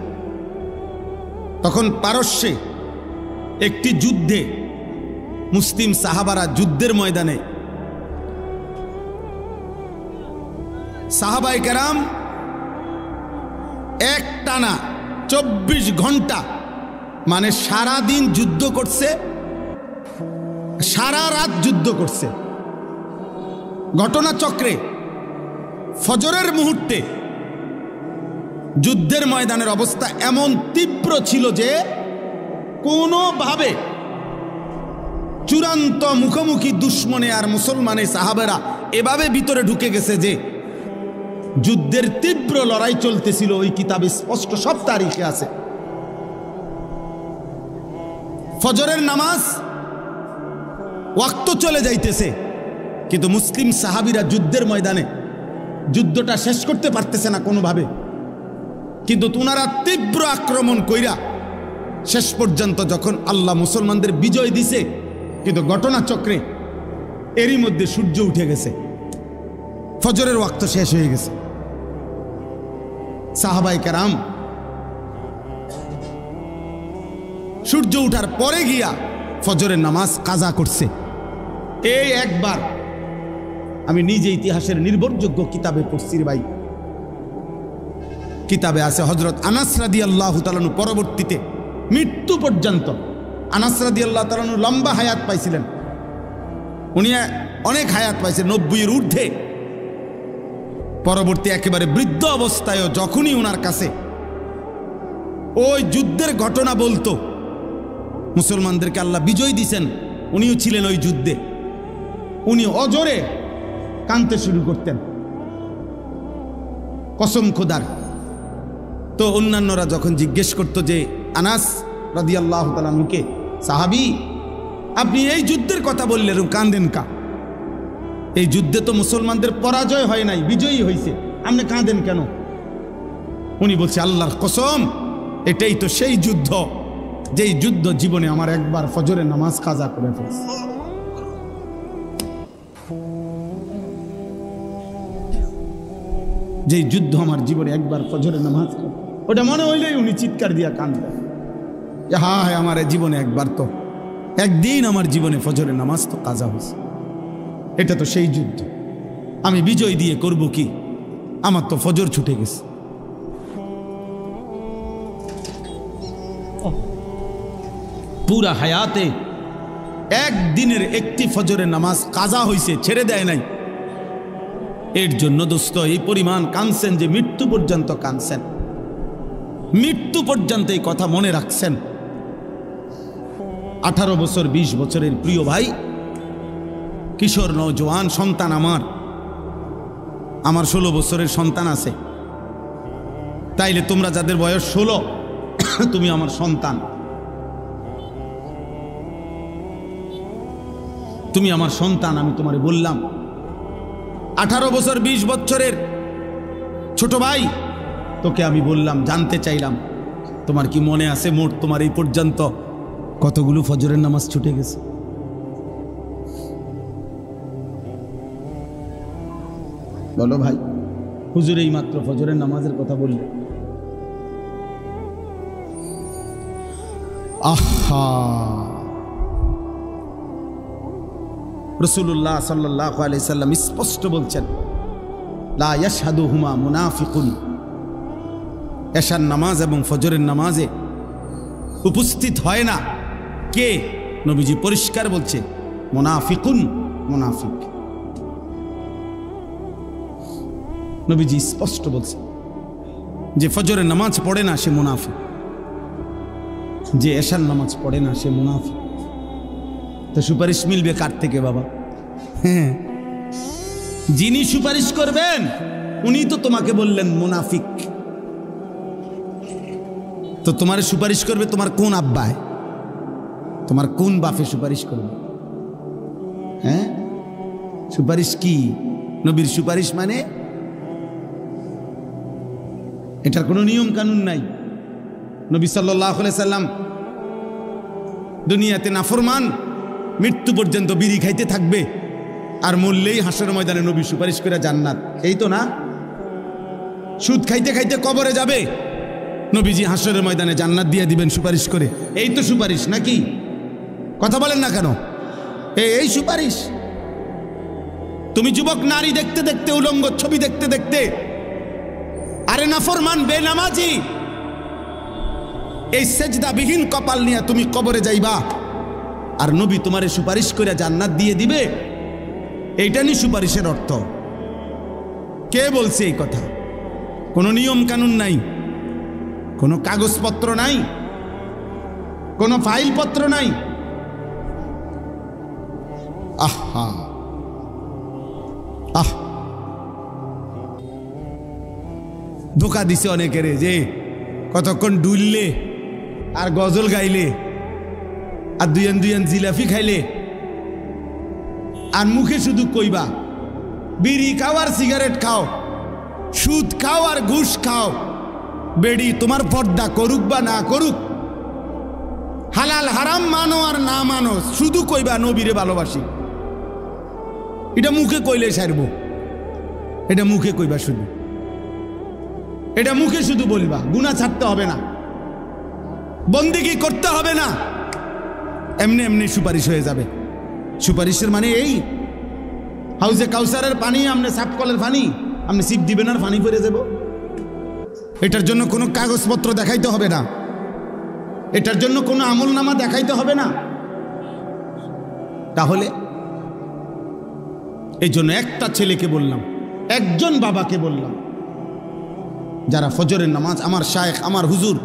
তখন পারস্যে একটি যুদ্ধে মুসলিম সাহাবারা যুদ্ধের ময়দানে সাহাবায়ে কেরাম একটানা 24 ঘন্টা, মানে সারা দিন যুদ্ধ করছে, সারা রাত যুদ্ধ করছে। ঘটনাচক্রে ফজরের মুহূর্তে যুদ্ধের ময়দানের অবস্থা এমন তীব্র ছিল যে কোনোভাবে চূড়ান্ত মুখোমুখি দুশ্মনে আর মুসলমানের সাহাবেরা এভাবে ভিতরে ঢুকে গেছে যে যুদ্ধের তীব্র লড়াই চলতেছিল। ওই কিতাবে স্পষ্ট সব তারিখে আছে। ফজরের নামাজ ওয়াক্ত চলে যাইতেছে, কিন্তু মুসলিম সাহাবীরা যুদ্ধের ময়দানে যুদ্ধটা শেষ করতে পারতেছে না কোনোভাবে, কিন্তু ওনারা তীব্র আক্রমণ কইরা শেষ পর্যন্ত যখন আল্লাহ মুসলমানদের বিজয় দিছে, কিন্তু ঘটনাচক্রে এরই মধ্যে সূর্য উঠে গেছে, ফজরের ওয়াক্ত শেষ হয়ে গেছে। সাহাবায়ে কেরাম সূর্য উঠার পরে গিয়া ফজরের নামাজ কাজা করছে। এই একবার আমি নিজে ইতিহাসের নির্ভরযোগ্য কিতাবে পড়ছি ভাই, কিতাবে আছে হযরত আনাস রাদিয়াল্লাহু তাআলা পরবর্তীতে মৃত্যু পর্যন্ত, আনাস রাদিয়াল্লাহু তাআলা লম্বা হায়াত পাইছিলেন, উনি অনেক হায়াত পাইছেন, 90-এর ঊর্ধ্বে। পরবর্তী একেবারে বৃদ্ধ অবস্থায়ও যখনই ওনার কাছে ওই যুদ্ধের ঘটনা বলতো, মুসলমানদেরকে আল্লাহ বিজয় দিছেন, উনিও ছিলেন ওই যুদ্ধে, উনি অজরে কাঁদতে শুরু করতেন কসম খোদার। তো অন্যান্যরা যখন জিজ্ঞেস করতো যে আনাস রাদিয়াল্লাহু তাআলা আনহুকে, সাহাবী আপনি এই যুদ্ধের কথা বললেন, কাঁদেন কা? এই যুদ্ধে তো মুসলমানদের পরাজয় হয় নাই, বিজয়ী হয়েছে, আপনি কাঁদেন কেন? উনি বলছে আল্লাহর কসম, এটাই তো সেই যুদ্ধ যেই যুদ্ধ জীবনে আমার একবার ফজরের নামাজ কাজা করে ফেলছে। যেই যুদ্ধ আমার জীবনে একবার ফজরের নামাজ, ওটা মনে হইলেই উনি চিৎকার দিয়া কাঁদতেন, হ্যাঁ হ্যাঁ আমার জীবনে একবার তো, একদিন আমার জীবনে ফজরের নামাজ তো কাজা হয়েছে, এটা তো সেই যুদ্ধ, আমি বিজয় দিয়ে করব কি, আমার তো ফজর ছুটে গেছে। পুরা হায়াতে একদিনের একটি ফজরের নামাজ কাজা হয়েছে, ছেড়ে দেয় নাই। এর জন্য দোস্ত এই পরিমাণ কাঁদছেন যে মৃত্যু পর্যন্ত কাঁদছেন, মৃত্যু পর্যন্ত এই কথা মনে রাখছেন। 18 বছর 20 বছরের প্রিয় ভাই, কিশোর নওজোয়ান সন্তান, আমার 16 বছরের সন্তান আছে, তাইলে তোমরা যাদের বয়স 16, তুমি আমার সন্তান, তুমি আমার সন্তান। আমি তোমারে বললাম 18 বছর 20 বছরের ছোট ভাই, তোকে আমি বললাম, জানতে চাইলাম তোমার কি মনে আছে মোট তোমার এই পর্যন্ত কতগুলো ফজরের নামাজ ছুটে গেছে? বলো ভাই, হুজুর এই মাত্র ফজরের নামাজের কথা বললে। আহা, রাসূলুল্লাহ সাল্লাল্লাহু আলাইহি সাল্লাম স্পষ্ট বলছেন, লা ইয়াশহাদুহুমা মুনাফিকুন, এশার নামাজ এবং ফজরের নামাজে উপস্থিত হয় না কে? নবীজি পরিষ্কার বলছে, মুনাফিকুন, মুনাফিক। নবীজি স্পষ্ট বলছে যে ফজরের নামাজ পড়ে না সে মুনাফিক, যে এশার নামাজ পড়ে না সে মুনাফিক। তো সুপারিশ মিলবে কার থেকে বাবা? হ্যাঁ, যিনি সুপারিশ করবেন উনি তো তোমাকে বললেন মুনাফিক। তো তোমার সুপারিশ করবে তোমার কোন আব্বায়, তোমার কোন বাপে সুপারিশ করবে? হ্যাঁ, সুপারিশ কি? নবীর সুপারিশ মানে এটার কোনো নিয়ম কানুন নাই। নবী সাল্লাল্লাহু আলাইহি সাল্লাম দুনিয়াতে নাফরমান মৃত্যু পর্যন্ত বিড়ি খাইতে থাকবে, আর মরলেই হাসরের ময়দানে নবী সুপারিশ করে জান্নাত, এই তো না? সুদ খাইতে খাইতে কবরে যাবে, নবীজি হাসরের ময়দানে জান্নাত দিয়ে দিবেন সুপারিশ করে, এই তো সুপারিশ নাকি? কথা বলেন না কেন? এই সুপারিশ। তুমি যুবক নারী দেখতে দেখতে, উলঙ্গ ছবি দেখতে দেখতে, আরে নাফরমান বেনামাজি এই সেজদাবিহীন কপাল নিয়ে তুমি কবরে যাইবা, আর নবী তোমারে সুপারিশ করে জান্নাত দিয়ে দিবে, এইটা নি সুপারিশের অর্থ? কে বলছে এই কথা? কোনো নিয়ম কানুন নাই, কোনো কাগজপত্র নাই, কোনো ফাইলপত্র নাই। আহা আহ ধোকা দিছে অনেকেরে যে কতক্ষণ ডুললে আর গজল গাইলে আর দুইয়ান দুইয়ান জিলাপি খাইলে আর মুখে শুধু কইবা বিড়ি খাও আর সিগারেট খাও, সুদ খাও আর ঘুষ খাও, বেড়ি তোমার পর্দা করুক বা না করুক, হালাল হারাম মানো আর না মানো, শুধু কইবা নবীরে ভালোবাসি। এটা মুখে কইলে সারব, এটা মুখে কইবা শুধু, এটা মুখে শুধু বলবা, গুনাহ ছাড়তে হবে না, বন্দেগী করতে হবে না, এমনি এমনি সুপারিশ হয়ে যাবে। সুপারিশের মানে এই হাউজে কাউসারের পানি আপনি সাফ কলের পানি আপনি সিপ দিবেন আর পানি পরে যাব। এটার জন্য কোনো কাগজপত্র দেখাইতে হবে না, এটার জন্য কোনো আমলনামা দেখাইতে হবে না। তাহলে এই জন্য একটা ছেলেকে বললাম, একজন বাবাকে বললাম, যারা ফজরের নামাজ, আমার শায়েখ, আমার হুজুর,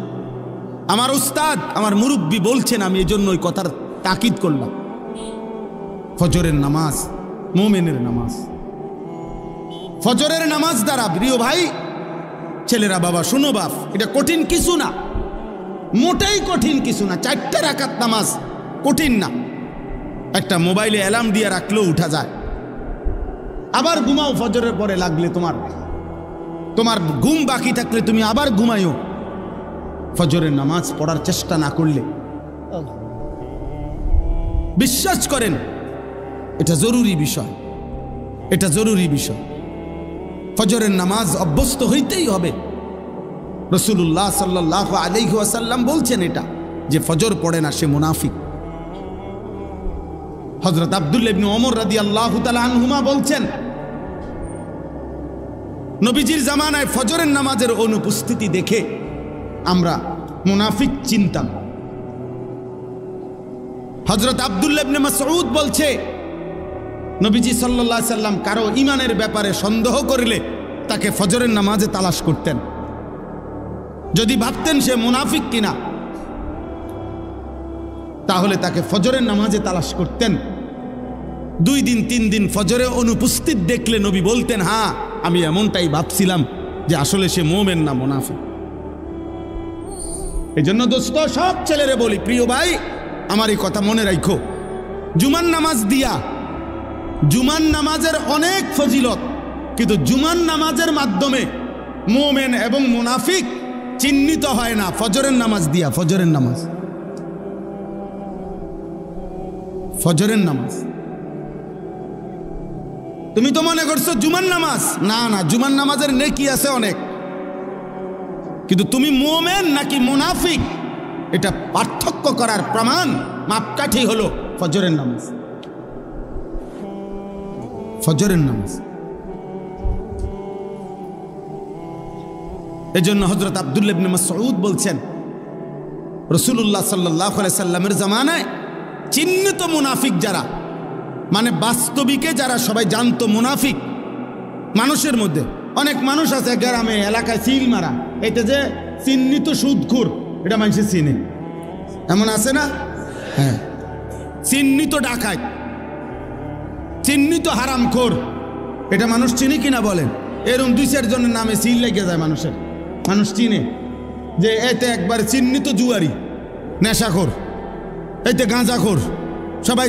আমার উস্তাদ, আমার মুরব্বী বলছেন, আমি এই জন্য ওই কথার তাকিদ করলাম। ফজরের নামাজ মুমিনের নামাজ, ফজরের নামাজ দ্বারা প্রিয় ভাই ছেলেরা, বাবা শুনো বাপ, এটা কঠিন কিছু না, মোটেই কঠিন কিছু না। 4 রাকাত নামাজ কঠিন না, একটা মোবাইলে অ্যালার্ম দিয়ে রাখলেও উঠা যায়। আবার ঘুমাও ফজরের পরে, লাগলে তোমার ঘুম বাকি থাকলে তুমি আবার ঘুমাইও। ফজরের নামাজ পড়ার চেষ্টা না করলে, বিশ্বাস করেন এটা জরুরি বিষয়, এটা জরুরি বিষয়। ফজরের নামাজ অভ্যস্ত হইতেই হবে। রাসূলুল্লাহ সাল্লাল্লাহু আলাইহি ওয়াসাল্লাম বলছেন এটা, যে ফজর পড়ে না সে মুনাফিক। হযরত আব্দুল্লাহ ইবনে ওমর রাদিয়াল্লাহু তাআলা আনহুমা বলছেন, নবীজির জামানায় ফজরের নামাজের অনুপস্থিতি দেখে আমরা মুনাফিক চিনতাম। হযরত আব্দুল্লাহ ইবনে মাসউদ বলছে, নবীজি সাল্লাল্লাহু আলাইহি সাল্লাম কারো ঈমানের ব্যাপারে সন্দেহ করলে তাকে ফজরের নামাজে তালাশ করতেন। যদি ভাবতেন সে মুনাফিক কিনা, তাহলে তাকে ফজরের নামাজে তালাশ করতেন। 2 দিন 3 দিন ফজরে অনুপস্থিত দেখলে নবী বলতেন, হ্যাঁ আমি এমনটাই ভাবছিলাম যে আসলে সে মুমিন না মুনাফিক। এই জন্য দোস্ত, সব ছেলেরে বলি, প্রিয় ভাই আমার এই কথা মনে রাখো, জুমার নামাজ দিয়া, জুমার নামাজের অনেক ফজিলত, কিন্তু জুমার নামাজের মাধ্যমে মুমিন এবং মুনাফিক চিহ্নিত হয় না ফজরের নামাজ দিয়া। ফজরের নামাজ, ফজরের নামাজ তুমি তো মনে করছো জুমার নামাজ, না না, জুমার নামাজের নেকি আছে অনেক, কিন্তু তুমি মুমিন নাকি মুনাফিক এটা পার্থক্য করার প্রমাণ, মাপকাঠি হলো ফজরের নামাজ। ফজরের নামাজ। এজন্য হযরত আব্দুল্লাহ ইবনে মাসউদ বলছেন, রাসূলুল্লাহ সাল্লাল্লাহু আলাইহি সাল্লামের জামানায় চিহ্নিত মুনাফিক যারা, মানে বাস্তবিকে যারা সবাই জানতো মুনাফিক, মানুষের মধ্যে অনেক মানুষ আছে গ্রামে এলাকায় সিল মারা, এটা যে চিহ্নিত সুদখোর, এটা মানুষে চিনে, এমন আছে না? হ্যাঁ, চিহ্নিত ডাকাত, চিহ্নিত হারামখোর, এটা মানুষ চিনি কিনা বলেন? এরকম 2-4 জনের নামে সিল লেগে যায় মানুষের, মানুষ চিনে যে এতে একবার চিহ্নিত জুয়ারি, নেশাখোর, এতে গাঁজাখোর, সবাই